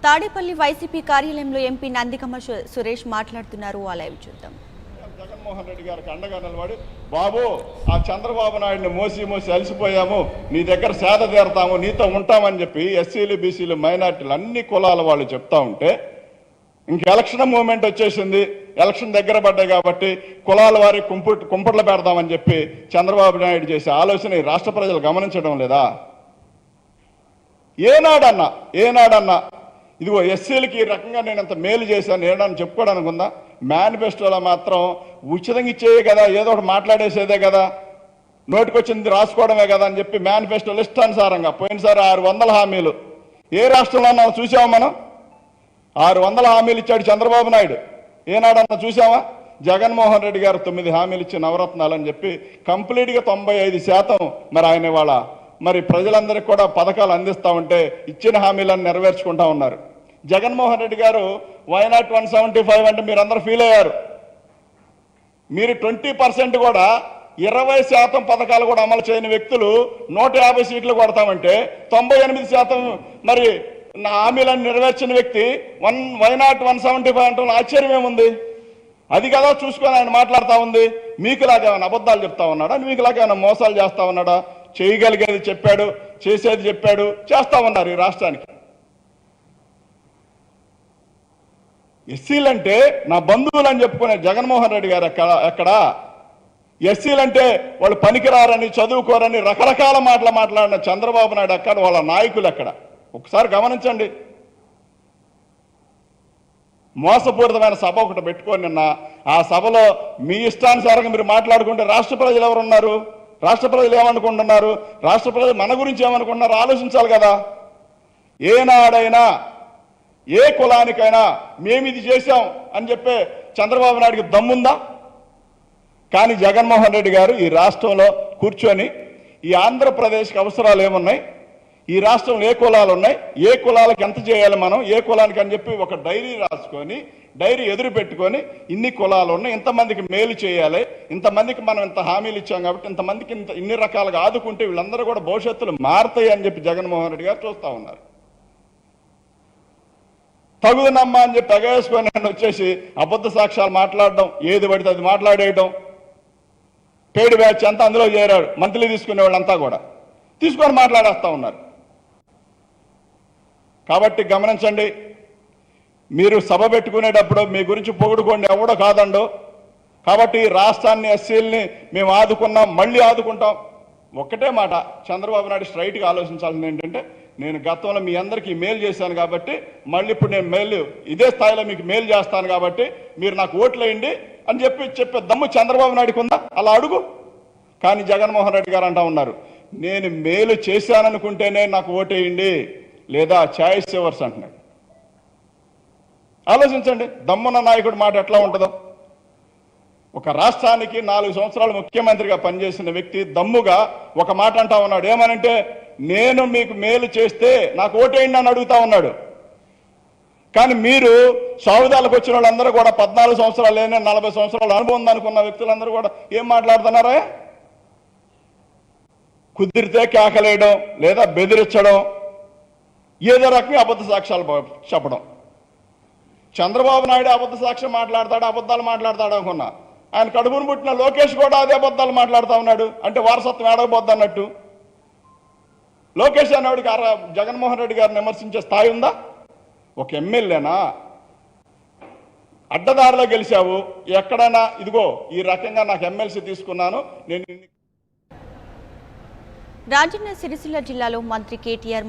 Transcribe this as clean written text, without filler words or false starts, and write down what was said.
Tadepalli YCP కార్యాలయంలో MP నందికమ్మ Suresh మాట్లాడుతున్నారు. ఆ లైవ్ చూద్దాం. జగన్మోహన్ రెడ్డి గారికి అండగా నిలబడి, బాబు ఆ చంద్రబాబు నాయుడిని మోసి అలసిపోయాము, నీ దగ్గర సేద తీరతాము, నీతో ఉంటామని చెప్పి ఎస్సీలు బీసీలు మైనార్టీలు అన్ని కులాల వాళ్ళు చెప్తా ఉంటే, ఇంక ఎలక్షన్ మూమెంట్ వచ్చేసింది, ఎలక్షన్ దగ్గర పడ్డాయి కాబట్టి కులాల వారి కుంపట్లు పెడదామని చెప్పి చంద్రబాబు నాయుడు చేసే ఆలోచన ఈ రాష్ట్ర ప్రజలు గమనించడం లేదా? ఏనాడన్నా ఇదిగో ఎస్సీలకి ఈ రకంగా నేను అంత మేలు చేశాను ఏడని చెప్పుకోవడానికి ఉందా? మేనిఫెస్టోలో మాత్రం ఉచితంగా ఇచ్చేయే కదా, ఏదో ఒకటి మాట్లాడేసేదే కదా, నోటికొచ్చింది రాసుకోవడమే కదా అని చెప్పి మేనిఫెస్టోలో ఇష్టానుసారంగా పోయినసారి 600 హామీలు ఏ రాష్ట్రంలో చూసామా మనం? 600 హామీలు ఇచ్చాడు చంద్రబాబు నాయుడు. ఏనాడన్నా చూసామా? జగన్మోహన్ రెడ్డి గారు 9 హామీలు ఇచ్చి నవరత్నాలు అని చెప్పి కంప్లీట్గా 95% మరి ఆయన వాళ్ళ మరి ప్రజలందరికీ కూడా పథకాలు అందిస్తూ ఉంటే ఇచ్చిన హామీలను నెరవేర్చుకుంటా ఉన్నారు. జగన్మోహన్ రెడ్డి గారు వైనాట్ 175 అంటే మీరు అందరూ ఫీల్ అయ్యారు. మీరు 20% కూడా 20% పథకాలు కూడా అమలు చేయని వ్యక్తులు 150 సీట్లు కొడతామంటే 98% మరి నా హామీలను నెరవేర్చిన వ్యక్తి వైనాట్ 175 అంటే ఆశ్చర్యం ఏముంది? అది కదా చూసుకొని ఆయన మాట్లాడుతూ ఉంది. మీకులాగేమైనా అబద్ధాలు చెప్తా ఉన్నాడా? మీకులాగేమైనా మోసాలు చేస్తా ఉన్నాడా? చేయగలిగేది చెప్పాడు, చేసేది చెప్పాడు, చేస్తా ఉన్నారు ఈ రాష్ట్రానికి. ఎస్సీలంటే నా బంధువులు అని చెప్పుకునే జగన్మోహన్ రెడ్డి గారు ఎక్కడ? ఎస్సీలంటే వాళ్ళు పనికిరారని, చదువుకోరని రకరకాల మాటలు మాట్లాడిన చంద్రబాబు నాయుడు ఎక్కడ? వాళ్ళ నాయకులు ఎక్కడ? ఒకసారి గమనించండి. మోసపూరితమైన సభ ఒకటి పెట్టుకొని నిన్న ఆ సభలో మీ ఇష్టానుసారంగా మీరు మాట్లాడుకుంటే రాష్ట్ర ప్రజలు ఎవరున్నారు? రాష్ట్ర ప్రజలు ఏమనుకుంటున్నారు? రాష్ట్ర ప్రజలు మన గురించి ఏమనుకుంటున్నారు ఆలోచించాలి కదా. ఏనాడైనా ఏ కులానికైనా మేము ఇది చేశాం అని చెప్పే చంద్రబాబు నాయుడికి దమ్ముందా? కానీ జగన్మోహన్ రెడ్డి గారు ఈ రాష్ట్రంలో కూర్చొని ఈ ఆంధ్రప్రదేశ్కి అవసరాలు ఏమున్నాయి, ఈ రాష్ట్రంలో ఏ కులాలు ఉన్నాయి, ఏ కులాలకు ఎంత చేయాలి మనం, ఏ కులానికి అని చెప్పి ఒక డైరీ రాసుకొని, డైరీ ఎదురు పెట్టుకొని ఇన్ని కులాలు ఉన్నాయి, ఇంతమందికి మేలు చేయాలి, ఇంతమందికి మనం ఇంత హామీలు ఇచ్చాం కాబట్టి ఇంతమందికి ఇన్ని రకాలుగా ఆదుకుంటే వీళ్ళందరూ కూడా భవిష్యత్తులో మారుతాయి అని చెప్పి జగన్మోహన్ రెడ్డి గారు చూస్తూ ఉన్నారు. తగుదనమ్మా అని చెప్పి తెగేసుకొని వచ్చేసి అబద్ధ సాక్ష్యాలు మాట్లాడడం, ఏది పడితే అది మాట్లాడేయడం, పేడు బ్యాచ్ అంతా అందులో చేరాడు. మంత్లీ తీసుకునే వాళ్ళంతా కూడా తీసుకొని మాట్లాడేస్తూ ఉన్నారు. కాబట్టి గమనించండి, మీరు సభ పెట్టుకునేటప్పుడు మీ గురించి పొగుడుకోండి, ఎవడో కాదండో. కాబట్టి రాష్ట్రాన్ని ఎస్సీలని మేము ఆదుకున్నాం, మళ్ళీ ఆదుకుంటాం. ఒక్కటే మాట చంద్రబాబు నాయుడు స్ట్రైట్గా ఆలోచించాల్సింది ఏంటంటే, నేను గతంలో మీ అందరికీ మేలు చేశాను కాబట్టి మళ్ళీ ఇప్పుడు నేను మేలు ఇదే స్థాయిలో మీకు మేలు చేస్తాను కాబట్టి మీరు నాకు ఓట్లేయండి అని చెప్పే దమ్ము చంద్రబాబు నాయుడుకు ఉందా? అలా అడుగు. కానీ జగన్మోహన్ రెడ్డి గారు అంటా ఉన్నారు, నేను మేలు చేశాననుకుంటేనే నాకు ఓటేయండి, లేదా చాయిస్ ఎవర్స్ అంటున్నాడు. ఆలోచించండి, దమ్మున్న నాయకుడు మాట ఎట్లా ఉంటుందో. ఒక రాష్ట్రానికి 4 సంవత్సరాలు ముఖ్యమంత్రిగా పనిచేసిన వ్యక్తి దమ్ముగా ఒక మాట అంటా ఉన్నాడు. ఏమనంటే, నేను మీకు మేలు చేస్తే నాకు ఓటేయండి అని అడుగుతా ఉన్నాడు. కానీ మీరు సాగుదాలకు వచ్చిన వాళ్ళందరూ కూడా 14 సంవత్సరాలు లేని 40 సంవత్సరాల అనుభవం ఉందనుకున్న వ్యక్తులందరూ కూడా ఏం మాట్లాడుతున్నారా? కుదిరితే కేకలేయడం, లేదా బెదిరించడం, ఏదో రకంగా అబద్ధ సాక్ష్యాలు చెప్పడం. చంద్రబాబు నాయుడు అబద్ధ సాక్ష్యం మాట్లాడతాడు, అబద్ధాలు మాట్లాడతాడు అనుకున్నా. ఆయన కడుపును పుట్టిన లోకేష్ కూడా అదే అబద్ధాలు మాట్లాడుతూ ఉన్నాడు. అంటే వారసత్వం ఏడవబోద్దు అన్నట్టు. లోకేష్ అనేవాడికి జగన్మోహన్ రెడ్డి గారిని విమర్శించే స్థాయి ఉందా? ఒక ఎమ్మెల్యేనా? అడ్డదారిలో గెలిచావు, ఎక్కడైనా ఇదిగో ఈ రకంగా నాకు ఎమ్మెల్సీ తీసుకున్నాను నేను. రాజన్న సిరిసిల్ల జిల్లాలో మంత్రి కేటీఆర్